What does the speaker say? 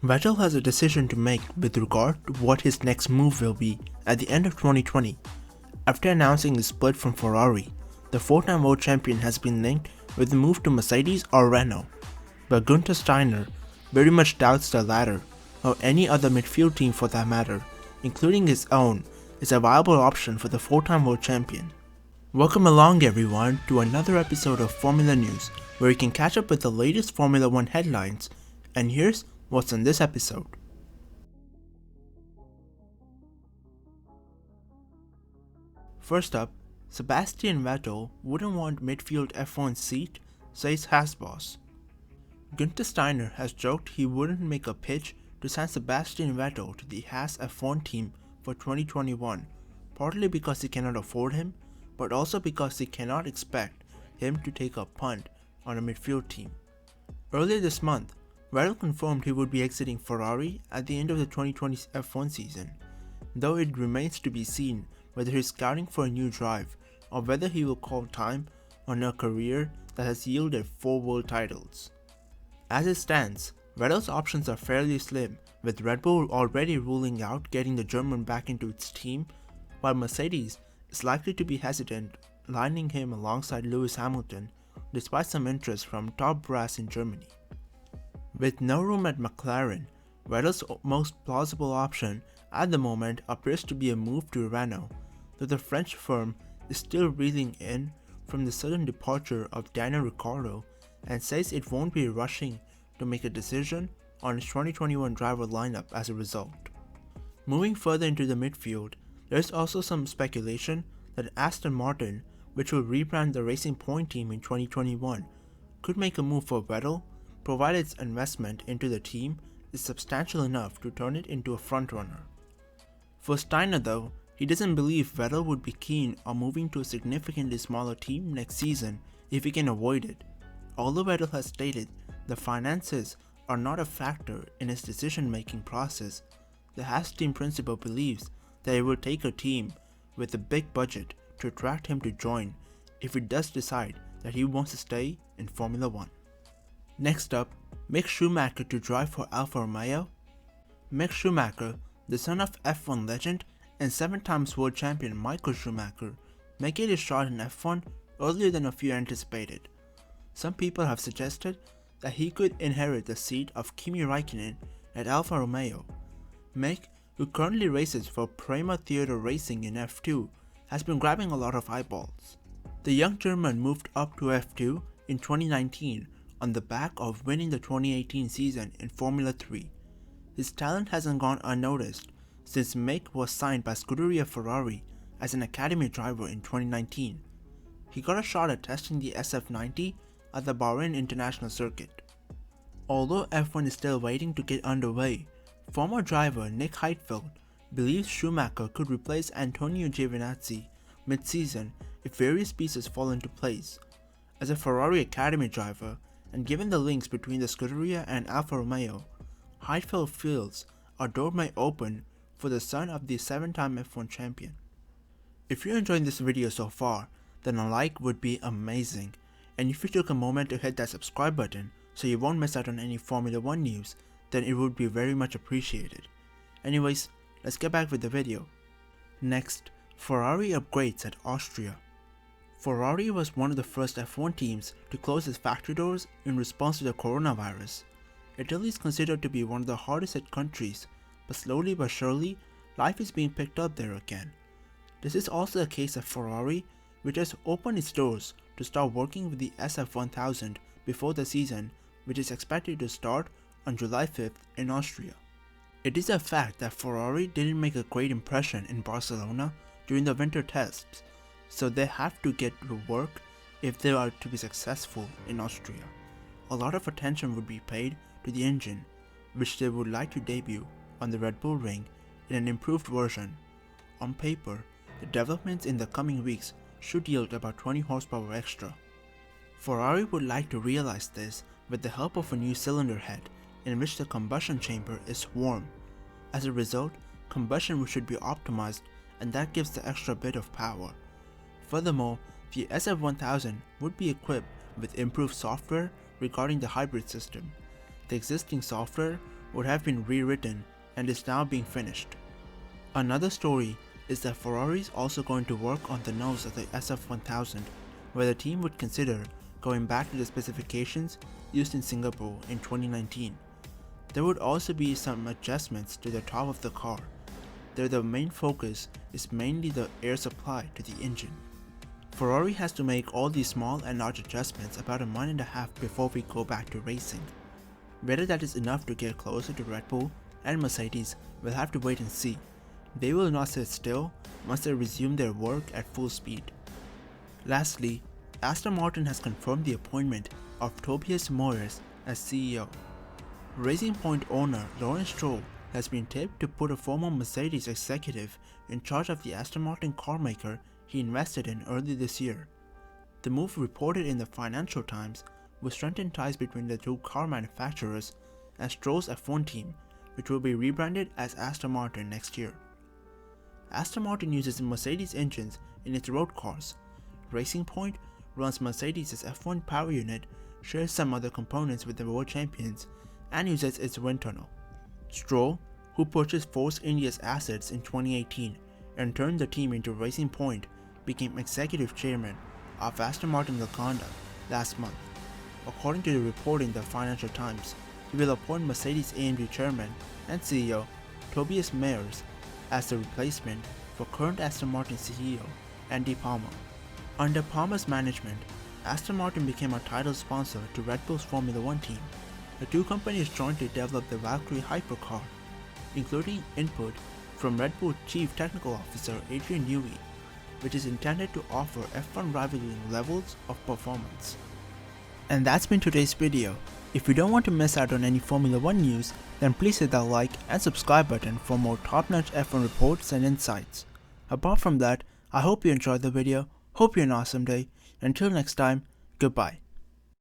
Vettel has a decision to make with regard to what his next move will be at the end of 2020. After announcing his split from Ferrari, the four-time world champion has been linked with the move to Mercedes or Renault, but Günther Steiner very much doubts the latter, or any other midfield team for that matter, including his own, is a viable option for the four-time world champion. Welcome along everyone to another episode of Formula News, where you can catch up with the latest Formula 1 headlines, and here's what's in this episode. First up, Sebastian Vettel wouldn't want midfield F1 seat, says Haas boss. Günther Steiner has joked he wouldn't make a pitch to sign Sebastian Vettel to the Haas F1 team for 2021, partly because he cannot afford him, but also because he cannot expect him to take a punt on a midfield team. Earlier this month, Vettel confirmed he would be exiting Ferrari at the end of the 2020 F1 season, though it remains to be seen whether he is scouting for a new drive or whether he will call time on a career that has yielded 4 world titles. As it stands, Vettel's options are fairly slim, with Red Bull already ruling out getting the German back into its team, while Mercedes is likely to be hesitant lining him alongside Lewis Hamilton, despite some interest from top brass in Germany. With no room at McLaren, Vettel's most plausible option at the moment appears to be a move to Renault, though the French firm is still reeling in from the sudden departure of Daniel Ricciardo and says it won't be rushing to make a decision on its 2021 driver lineup as a result. Moving further into the midfield, there is also some speculation that Aston Martin, which will rebrand the Racing Point team in 2021, could make a move for Vettel, provided its investment into the team is substantial enough to turn it into a frontrunner. For Steiner though, he doesn't believe Vettel would be keen on moving to a significantly smaller team next season if he can avoid it. Although Vettel has stated the finances are not a factor in his decision-making process, the Haas team principal believes that it will take a team with a big budget to attract him to join if he does decide that he wants to stay in Formula 1. Next up, Mick Schumacher to drive for Alfa Romeo. Mick Schumacher, the son of F1 legend and 7-time world champion Michael Schumacher, may get his shot in F1 earlier than a few anticipated. Some people have suggested that he could inherit the seat of Kimi Räikkönen at Alfa Romeo. Mick, who currently races for Prema Theatre Racing in F2, has been grabbing a lot of eyeballs. The young German moved up to F2 in 2019 on the back of winning the 2018 season in Formula 3. His talent hasn't gone unnoticed since Mick was signed by Scuderia Ferrari as an academy driver in 2019. He got a shot at testing the SF90 at the Bahrain International Circuit. Although F1 is still waiting to get underway, former driver Nick Heidfeld believes Schumacher could replace Antonio Giovinazzi mid-season if various pieces fall into place. As a Ferrari academy driver, and given the links between the Scuderia and Alfa Romeo, Heidfeld feels a door may open for the son of the 7-time F1 champion. If you're enjoying this video so far, then a like would be amazing, and if you took a moment to hit that subscribe button so you won't miss out on any Formula 1 news, then it would be very much appreciated. Anyways, let's get back with the video. Next, Ferrari upgrades at Austria. Ferrari was one of the first F1 teams to close its factory doors in response to the coronavirus. Italy is considered to be one of the hardest hit countries, but slowly but surely, life is being picked up there again. This is also the case at Ferrari, which has opened its doors to start working with the SF1000 before the season, which is expected to start on July 5th in Austria. It is a fact that Ferrari didn't make a great impression in Barcelona during the winter tests, so they have to get to work if they are to be successful in Austria. A lot of attention would be paid to the engine, which they would like to debut on the Red Bull Ring in an improved version. On paper, the developments in the coming weeks should yield about 20 horsepower extra. Ferrari would like to realize this with the help of a new cylinder head in which the combustion chamber is warm. As a result, combustion should be optimized, and that gives the extra bit of power. Furthermore, the SF1000 would be equipped with improved software regarding the hybrid system. The existing software would have been rewritten and is now being finished. Another story is that Ferrari is also going to work on the nose of the SF1000, where the team would consider going back to the specifications used in Singapore in 2019. There would also be some adjustments to the top of the car, though the main focus is mainly the air supply to the engine. Ferrari has to make all these small and large adjustments about a month and a half before we go back to racing. Whether that is enough to get closer to Red Bull and Mercedes, we'll have to wait and see. They will not sit still once they resume their work at full speed. Lastly, Aston Martin has confirmed the appointment of Tobias Moers as CEO. Racing Point owner Lawrence Stroll has been tipped to put a former Mercedes executive in charge of the Aston Martin carmaker he invested in early this year. The move, reported in the Financial Times, will strengthen ties between the two car manufacturers and Stroll's F1 team, which will be rebranded as Aston Martin next year. Aston Martin uses Mercedes engines in its road cars. Racing Point runs Mercedes' F1 power unit, shares some other components with the world champions, and uses its wind tunnel. Stroll, who purchased Force India's assets in 2018 and turned the team into Racing Point, became executive chairman of Aston Martin Lagonda last month. According to the report in the Financial Times, he will appoint Mercedes AMG chairman and CEO Tobias Moers as the replacement for current Aston Martin CEO Andy Palmer. Under Palmer's management, Aston Martin became a title sponsor to Red Bull's Formula One team. The two companies jointly developed the Valkyrie hypercar, including input from Red Bull Chief Technical Officer Adrian Newey, which is intended to offer F1 rivaling levels of performance. And that's been today's video. If you don't want to miss out on any Formula One news, then please hit that like and subscribe button for more top-notch F1 reports and insights. Apart from that, I hope you enjoyed the video, hope you have an awesome day, until next time, goodbye.